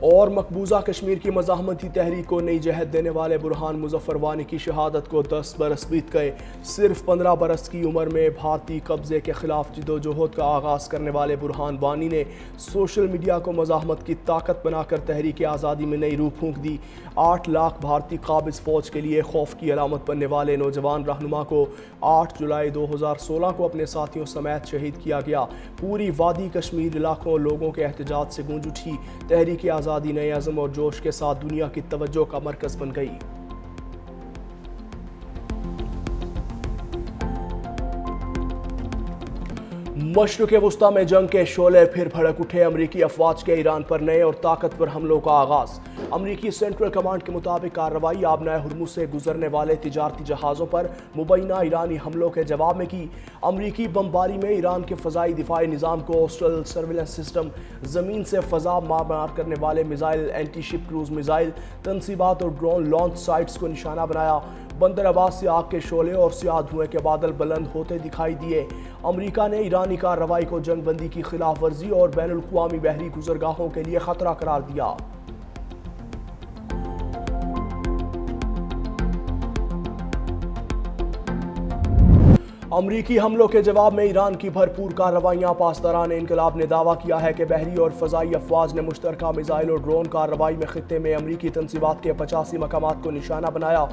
اور مقبوضہ کشمیر کی مزاحمتی تحریک کو نئی جہت دینے والے برہان مظفر وانی کی شہادت کو 10 برس بیت گئے۔ صرف 15 برس کی عمر میں بھارتی قبضے کے خلاف جدوجہد کا آغاز کرنے والے برہان وانی نے سوشل میڈیا کو مزاحمت کی طاقت بنا کر تحریک آزادی میں نئی روح پھونک دی۔ 8 لاکھ بھارتی قابض فوج کے لیے خوف کی علامت بننے والے نوجوان رہنما کو 8 جولائی 2016 کو اپنے ساتھیوں سمیت شہید کیا گیا۔ پوری وادی کشمیر لاکھوں لوگوں کے احتجاج سے گونج اٹھی۔ تحریک آزادی نئے عزم اور جوش کے ساتھ دنیا کی توجہ کا مرکز بن گئی۔ مشرق وسطی میں جنگ کے شعلے پھر بھڑک اٹھے۔ امریکی افواج کے ایران پر نئے اور طاقتور حملوں کا آغاز۔ امریکی سینٹرل کمانڈ کے مطابق کارروائی آبنائے ہرمز سے گزرنے والے تجارتی جہازوں پر مبینہ ایرانی حملوں کے جواب میں کی۔ امریکی بمباری میں ایران کے فضائی دفاعی نظام کو کوسٹل سرویلنس سسٹم، زمین سے فضا مار کرنے والے میزائل، اینٹی شپ کروز میزائل تنصیبات اور ڈرون لانچ سائٹس کو نشانہ بنایا۔ بندر عباس سے آگ کے شعلے اور سیاہ دھوئیں کے بادل بلند ہوتے دکھائی دیے۔ امریکہ نے ایرانی کارروائی کو جنگ بندی کی خلاف ورزی اور بین الاقوامی بحری گزرگاہوں کے لیے خطرہ قرار دیا۔ امریکی حملوں کے جواب میں ایران کی بھرپور کارروائیاں۔ پاسداران انقلاب نے دعویٰ کیا ہے کہ بحری اور فضائی افواج نے مشترکہ میزائل اور ڈرون کارروائی میں خطے میں امریکی تنصیبات کے 85 مقامات کو نشانہ بنایا۔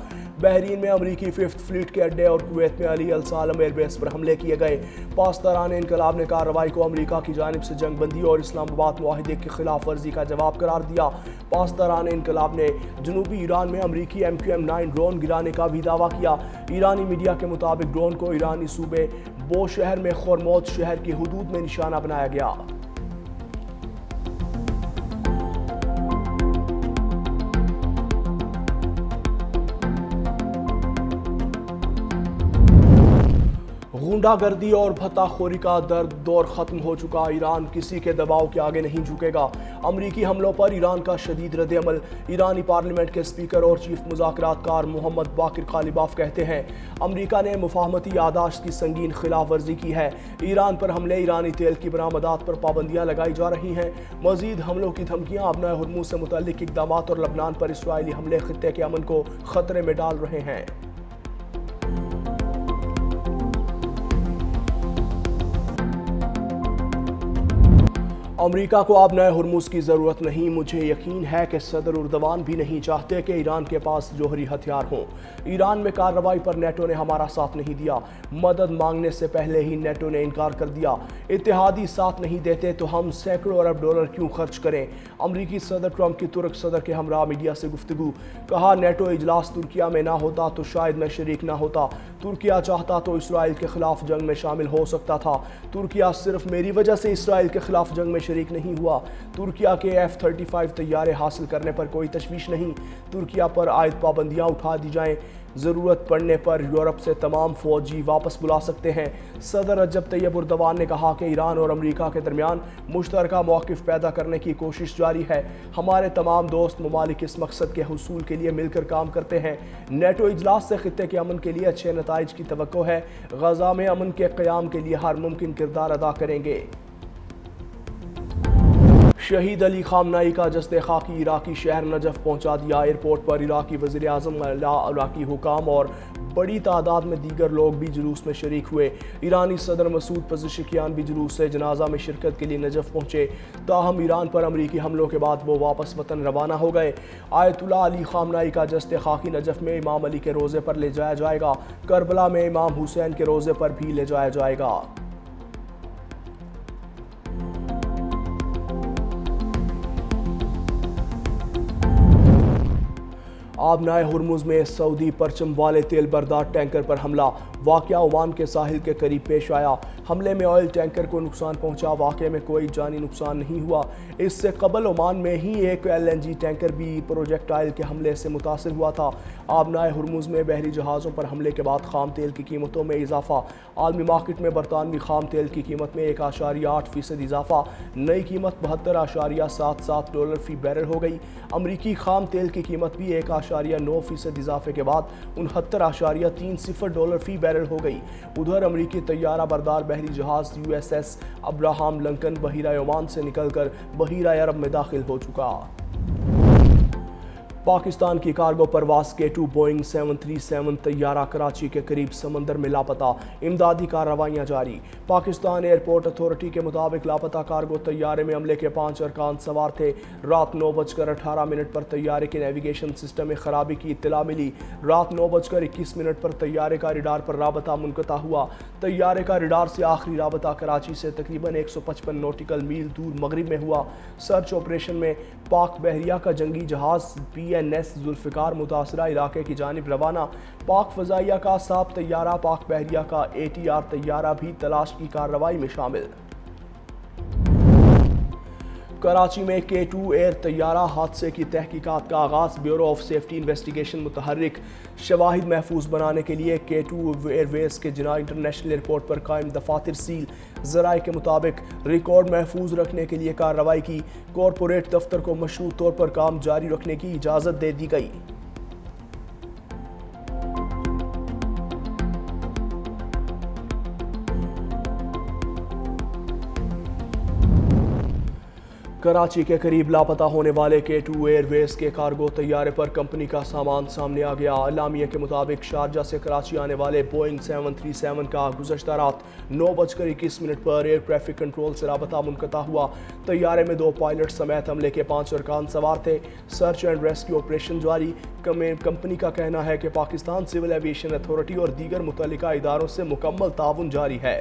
بحرین میں امریکی 5th فلیٹ کے اڈے اور کویت میں علی السالم ایئر بیس پر حملے کیے گئے۔ پاسداران انقلاب نے کارروائی کو امریکہ کی جانب سے جنگ بندی اور اسلام آباد معاہدے کی خلاف ورزی کا جواب قرار دیا۔ پاسداران انقلاب نے جنوبی ایران میں امریکی MQ-9 ڈرون گرانے کا بھی دعویٰ کیا۔ ایرانی میڈیا کے مطابق ڈرون کو ایرانی صوبے بو شہر میں خورموز شہر کی حدود میں نشانہ بنایا گیا۔ غنڈہ گردی اور بھتہ خوری کا دور ختم ہو چکا۔ ایران کسی کے دباؤ کے آگے نہیں جھکے گا۔ امریکی حملوں پر ایران کا شدید رد عمل۔ ایرانی پارلیمنٹ کے اسپیکر اور چیف مذاکرات کار محمد باقر قالیباف کہتے ہیں، امریکہ نے مفاہمتی یادداشت کی سنگین خلاف ورزی کی ہے۔ ایران پر حملے، ایرانی تیل کی برآمدات پر پابندیاں لگائی جا رہی ہیں۔ مزید حملوں کی دھمکیاں، آبنائے ہرمز سے متعلق اقدامات اور لبنان پر اسرائیلی حملے خطے کے امن کو خطرے میں ڈال رہے ہیں۔ امریکہ کو آبنائے ہرمز کی ضرورت نہیں۔ مجھے یقین ہے کہ صدر اردوان بھی نہیں چاہتے کہ ایران کے پاس جوہری ہتھیار ہوں۔ ایران میں کارروائی پر نیٹو نے ہمارا ساتھ نہیں دیا۔ مدد مانگنے سے پہلے ہی نیٹو نے انکار کر دیا۔ اتحادی ساتھ نہیں دیتے تو ہم سینکڑوں ارب ڈالر کیوں خرچ کریں؟ امریکی صدر ٹرمپ کی ترک صدر کے ہمراہ میڈیا سے گفتگو۔ کہا، نیٹو اجلاس ترکیہ میں نہ ہوتا تو شاید میں شریک نہ ہوتا۔ ترکیہ چاہتا تو اسرائیل کے خلاف جنگ میں شامل ہو سکتا تھا۔ ترکیہ صرف میری وجہ سے اسرائیل کے خلاف جنگ میں شریک نہیں ہوا۔ ترکیہ کے F-35 طیارے حاصل کرنے پر کوئی تشویش نہیں۔ ترکیہ پر عائد پابندیاں اٹھا دی جائیں۔ ضرورت پڑنے پر یورپ سے تمام فوجی واپس بلا سکتے ہیں۔ صدر رجب طیب اردوان نے کہا کہ ایران اور امریکہ کے درمیان مشترکہ موقف پیدا کرنے کی کوشش جاری ہے۔ ہمارے تمام دوست ممالک اس مقصد کے حصول کے لیے مل کر کام کرتے ہیں۔ نیٹو اجلاس سے خطے کے امن کے لیے اچھے نتائج کی توقع ہے۔ غزہ میں امن کے قیام کے لیے ہر ممکن کردار ادا کریں گے۔ شہید علی خامنائی کا جسد خاکی عراقی شہر نجف پہنچا دیا۔ ایئرپورٹ پر عراقی وزیر اعظم، عراقی حکام اور بڑی تعداد میں دیگر لوگ بھی جلوس میں شریک ہوئے۔ ایرانی صدر مسعود پزشکیان بھی جلوس سے جنازہ میں شرکت کے لیے نجف پہنچے۔ تاہم ایران پر امریکی حملوں کے بعد وہ واپس وطن روانہ ہو گئے۔ آیت اللہ علی خامنائی کا جسد خاکی نجف میں امام علی کے روضے پر لے جایا جائے گا۔ کربلا میں امام حسین کے روضے پر بھی لے جایا جائے گا۔ آبنائے ہرمز میں سعودی پرچم والے تیل بردار ٹینکر پر حملہ۔ واقعہ عمان کے ساحل کے قریب پیش آیا۔ حملے میں آئل ٹینکر کو نقصان پہنچا۔ واقعے میں کوئی جانی نقصان نہیں ہوا۔ اس سے قبل عمان میں ہی ایک LNG ٹینکر بھی پروجیکٹائل کے حملے سے متاثر ہوا تھا۔ آبنائے ہرمز میں بحری جہازوں پر حملے کے بعد خام تیل کی قیمتوں میں اضافہ۔ عالمی مارکیٹ میں برطانوی خام تیل کی قیمت میں 1.8% اضافہ۔ نئی قیمت $72.77 فی بیرل ہو گئی۔ امریکی خام تیل کی قیمت بھی 1.9% اضافے کے بعد $69.30 فی بیرل ہو گئی۔ ادھر امریکی طیارہ بردار بحری جہاز USS ابراہام لنکن بحیرہ عمان سے نکل کر بحیرہ عرب میں داخل ہو چکا۔ پاکستان کی کارگو پرواز K2 بوئنگ 737 طیارہ کراچی کے قریب سمندر میں لاپتہ، امدادی کارروائیاں جاری۔ پاکستان ایئرپورٹ اتھارٹی کے مطابق لاپتہ کارگو طیارے میں عملے کے 5 ارکان سوار تھے۔ رات 9:18 پر طیارے کے نیویگیشن سسٹم میں خرابی کی اطلاع ملی۔ رات 9:21 پر طیارے کا ریڈار پر رابطہ منقطع ہوا۔ طیارے کا ریڈار سے آخری رابطہ کراچی سے تقریباً 155 نوٹیکل میل دور مغرب میں ہوا۔ سرچ آپریشن میں پاک بحریہ کا جنگی جہاز PNS ذوالفقار متاثرہ علاقے کی جانب روانہ۔ پاک فضائیہ کا ساب طیارہ پاک بحریہ کا ATR طیارہ بھی تلاش کی کارروائی میں شامل۔ کراچی میں K2 ایئر طیارہ حادثے کی تحقیقات کا آغاز، بیورو آف سیفٹی انویسٹیگیشن متحرک۔ شواہد محفوظ بنانے کے لیے K2 ایئر ویز کے جناح انٹرنیشنل ایئرپورٹ پر قائم دفاتر سیل۔ ذرائع کے مطابق ریکارڈ محفوظ رکھنے کے لیے کارروائی کی۔ کارپوریٹ دفتر کو مشروط طور پر کام جاری رکھنے کی اجازت دے دی گئی۔ کراچی کے قریب لاپتہ ہونے والے K2 ایئر ویز کے کارگو طیارے پر کمپنی کا سامان سامنے آ گیا۔ اعلامیے کے مطابق شارجہ سے کراچی آنے والے بوئنگ 737 کا گزشتہ رات 9:21 پر ایئر ٹریفک کنٹرول سے رابطہ منقطع ہوا۔ طیارے میں 2 پائلٹ سمیت عملے کے 5 ارکان سوار تھے۔ سرچ اینڈ ریسکیو آپریشن جاری۔ کمپنی کا کہنا ہے کہ پاکستان سول ایویشن اتھارٹی اور دیگر متعلقہ اداروں سے مکمل تعاون جاری ہے۔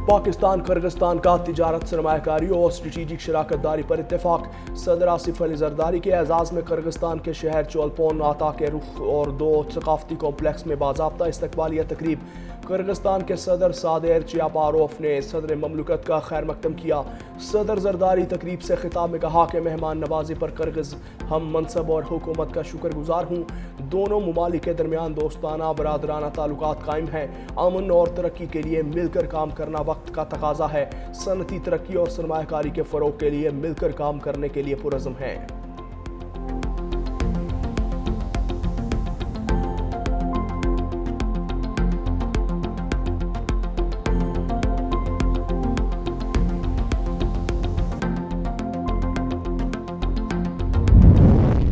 پاکستان کرغزستان کا تجارت، سرمایہ کاری اور اسٹریٹجک شراکت داری پر اتفاق۔ صدر آصف علی زرداری کے اعزاز میں کرغزستان کے شہر چولپون آتا کے رخ اور 2 ثقافتی کمپلیکس میں باضابطہ استقبالیہ تقریب۔ کرغزستان کے صدر سادر چیاپاروف نے صدر مملکت کا خیر مقدم کیا۔ صدر زرداری تقریب سے خطاب میں کہا کہ مہمان نوازی پر کرغز ہم منصب اور حکومت کا شکر گزار ہوں۔ دونوں ممالک کے درمیان دوستانہ برادرانہ تعلقات قائم ہیں۔ امن اور ترقی کے لیے مل کر کام کرنا وقت کا تقاضا ہے۔ صنعتی ترقی اور سرمایہ کاری کے فروغ کے لیے مل کر کام کرنے کے لیے پرعزم ہیں۔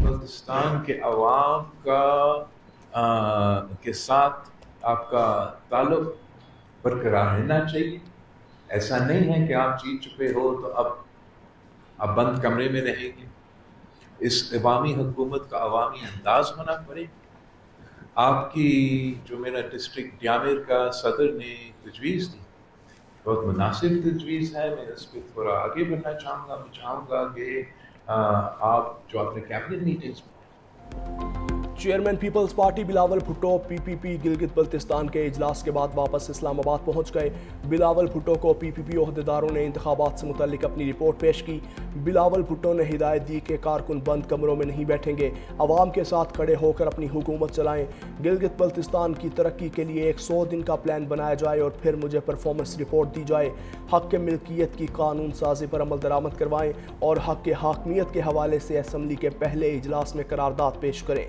پاکستان کے عوام کے ساتھ آپ کا تعلق برقرار رہنا چاہیے۔ ایسا نہیں ہے کہ آپ جیت چکے ہو تو اب آپ بند کمرے میں رہیں گے۔ اس عوامی حکومت کا عوامی انداز ہونا پڑے۔ آپ کی جو میرا ڈسٹرکٹ جامر کا صدر نے تجویز دی بہت مناسب تجویز ہے۔ میں اس پہ تھوڑا آگے بڑھنا چاہوں گا کہ آپ جو اپنے کیبنٹ میٹنگز میں chairman Peoples Party Bilawal Bhutto PPP Gilgit Baltistan کے اجلاس کے بعد واپس اسلام آباد پہنچ گئے۔ بلاول بھٹو کو PPP عہدیداروں نے انتخابات سے متعلق اپنی رپورٹ پیش کی۔ بلاول بھٹو نے ہدایت دی کہ کارکن بند کمروں میں نہیں بیٹھیں گے، عوام کے ساتھ کھڑے ہو کر اپنی حکومت چلائیں۔ گلگت بلتستان کی ترقی کے لیے ایک 100 دن کا پلان بنایا جائے اور پھر مجھے پرفارمنس رپورٹ دی جائے۔ حق ملکیت کی قانون سازی پر عمل درآمد کروائیں اور حق حاکمیت کے حوالے سے اسمبلی کے پہلے اجلاس میں قرارداد پیش کریں۔